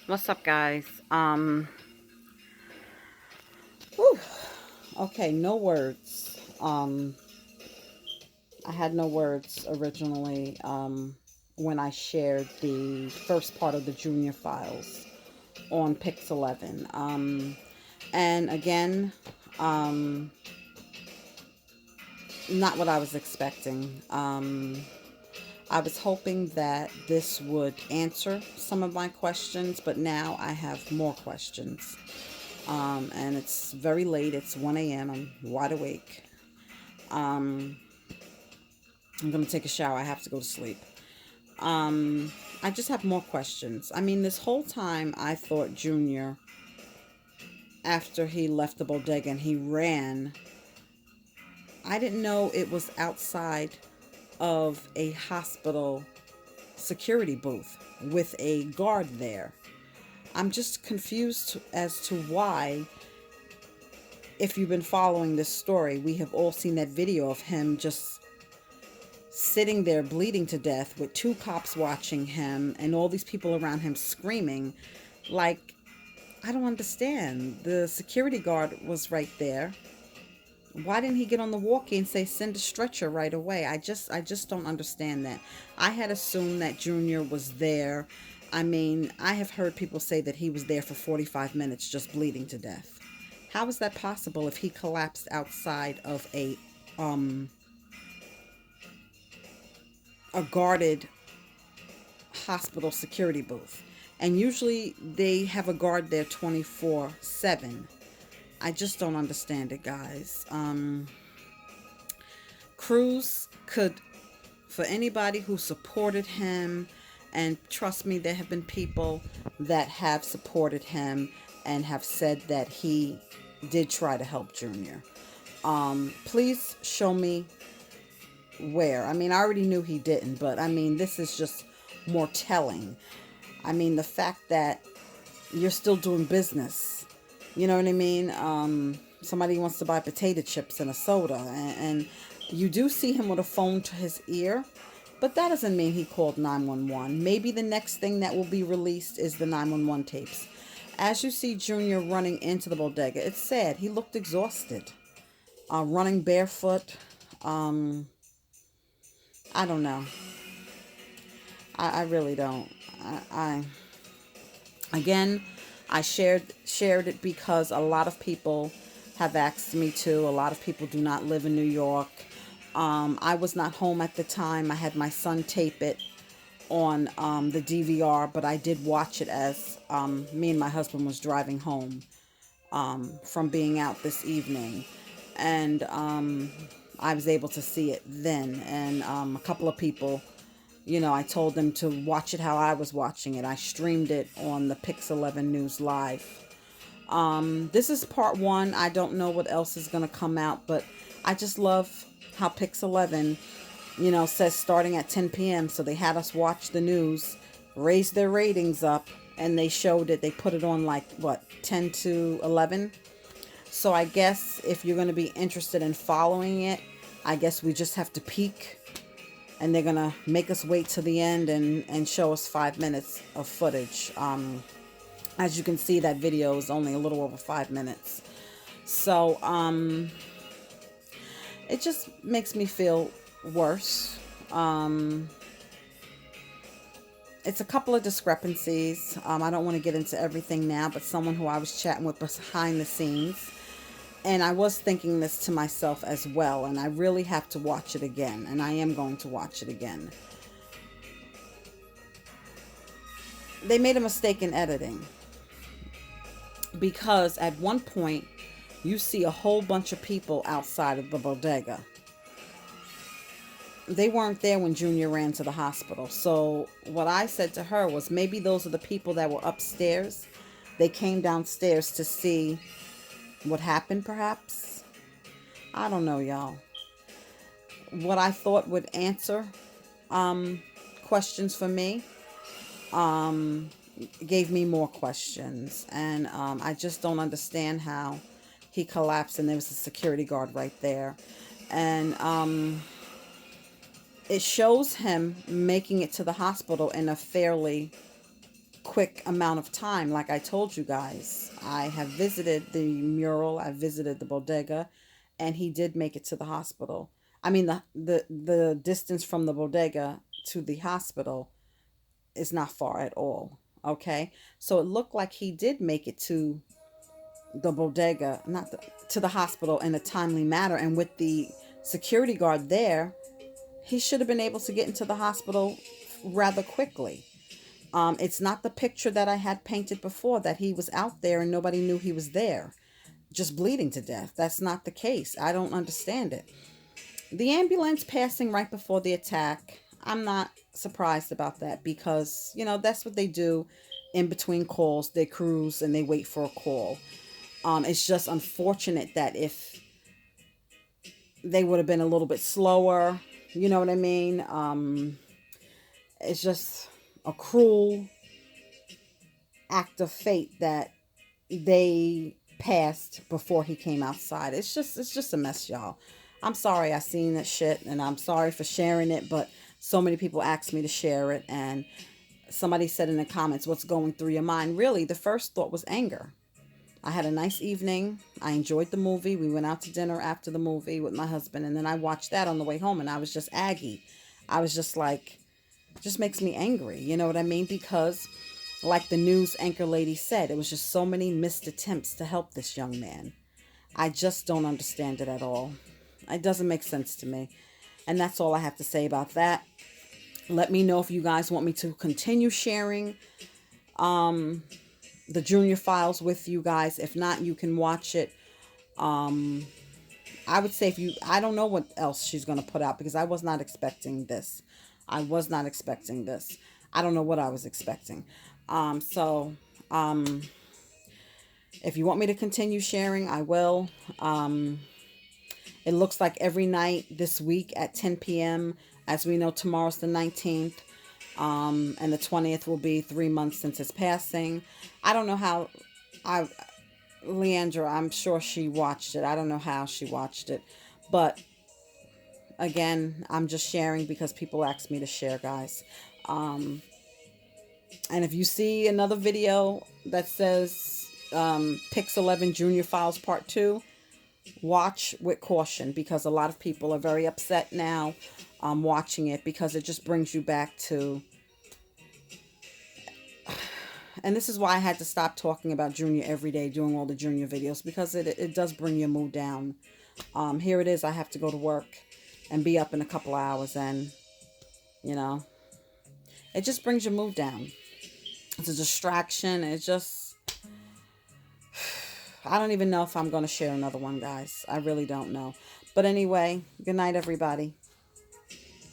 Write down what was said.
What's up, guys? Whew. Okay, no words. I had no words originally when I shared the first part of the Junior Files on Pix 11. And again, um, not what I was expecting. I was hoping that this would answer some of my questions, but now I have more questions. And it's very late. It's 1 a.m. I'm wide awake. Um, I'm going to take a shower. I have to go to sleep. Um, I just have more questions. I mean, this whole time I thought Junior, after he left the bodega and he ran, I didn't know it was outside of a hospital security booth with a guard there. I'm just confused as to why. If you've been following this story, we have all seen that video of him just sitting there bleeding to death with two cops watching him and all these people around him screaming. Like, I don't understand. The security guard was right there. Why didn't he get on the walkie and say send a stretcher right away? I just don't understand that. I had assumed that Junior was there. I mean, I have heard people say that he was there for 45 minutes just bleeding to death. How is that possible if he collapsed outside of um a guarded hospital security booth? And usually they have a guard there 24/7. I just don't understand it, guys. Cruz could, for anybody who supported him, and trust me, there have been people that have supported him and have said that he did try to help Junior. Please show me where. I mean, I already knew he didn't, but I mean, this is just more telling. I mean, the fact that you're still doing business. You know what I mean? Somebody wants to buy potato chips and a soda, and you do see him with a phone to his ear, but that doesn't mean he called 911. Maybe the next thing that will be released is the 911 tapes. As you see Junior running into the bodega, it's sad. He looked exhausted, running barefoot. Um, I don't know. I really don't. Again, I shared it because a lot of people have asked me to. A lot of people do not live in New York. I was not home at the time. I had my son tape it on the DVR, but I did watch it as me and my husband was driving home from being out this evening, and I was able to see it then. And a couple of people, I told them to watch it how I was watching it. I streamed it on the Pix 11 News Live. This is part one. I don't know what else is going to come out, but I just love how Pix 11, says starting at 10 p.m. So they had us watch the news, raise their ratings up, and they showed it. They put it on like, what, 10 to 11? So I guess if you're going to be interested in following it, I guess we just have to peek, and they're gonna make us wait to the end and show us 5 minutes of footage. As you can see, that video is only a little over 5 minutes. So it just makes me feel worse. It's a couple of discrepancies. I don't want to get into everything now, but someone who I was chatting with behind the scenes, and I was thinking this to myself as well, and I really have to watch it again, and I am going to watch it again. They made a mistake in editing because at one point you see a whole bunch of people outside of the bodega. They weren't there when Junior ran to the hospital. So what I said to her was maybe those are the people that were upstairs. They came downstairs to see what happened, perhaps. I don't know, y'all. What I thought would answer questions for me um, gave me more questions. And I just don't understand how he collapsed and there was a security guard right there. And it shows him making it to the hospital in a fairly quick amount of time. Like I told you guys, I have visited the mural, I visited the bodega, and he did make it to the hospital. I mean, the distance from the bodega to the hospital is not far at all. Okay, so it looked like he did make it to the bodega, not the, to the hospital in a timely manner. And with the security guard there, he should have been able to get into the hospital rather quickly. It's not the picture that I had painted before that he was out there and nobody knew he was there, just bleeding to death. That's not the case. I don't understand it. The ambulance passing right before the attack, I'm not surprised about that because, that's what they do in between calls. They cruise and they wait for a call. It's just unfortunate that if they would have been a little bit slower, you know what I mean? It's just a cruel act of fate that they passed before he came outside. It's just a mess, y'all. I'm sorry I seen that shit and I'm sorry for sharing it, but so many people asked me to share it and somebody said in the comments, what's going through your mind? Really, the first thought was anger. I had a nice evening. I enjoyed the movie. We went out to dinner after the movie with my husband, and then I watched that on the way home, and I was just aggy. I was just like, just makes me angry. You know what I mean? Because, like the news anchor lady said, it was just so many missed attempts to help this young man. I just don't understand it at all. It doesn't make sense to me. And that's all I have to say about that. Let me know if you guys want me to continue sharing the Junior Files with you guys. If not, you can watch it. I would say I don't know what else she's going to put out because I was not expecting this. I was not expecting this. I don't know what I was expecting. So, if you want me to continue sharing, I will. It looks like every night this week at 10 p.m. As we know, tomorrow's the 19th. And the 20th will be 3 months since his passing. I don't know how Leandra, I'm sure she watched it. I don't know how she watched it. But again, I'm just sharing because people asked me to share, guys. And if you see another video that says Pix 11 Junior Files Part 2, watch with caution because a lot of people are very upset now watching it because it just brings you back to, and this is why I had to stop talking about Junior every day, doing all the Junior videos, because it does bring your mood down. Here it is, I have to go to work and be up in a couple hours, and it just brings your mood down. It's a distraction. It just, I don't even know if I'm going to share another one, guys. I really don't know. But anyway, good night, everybody.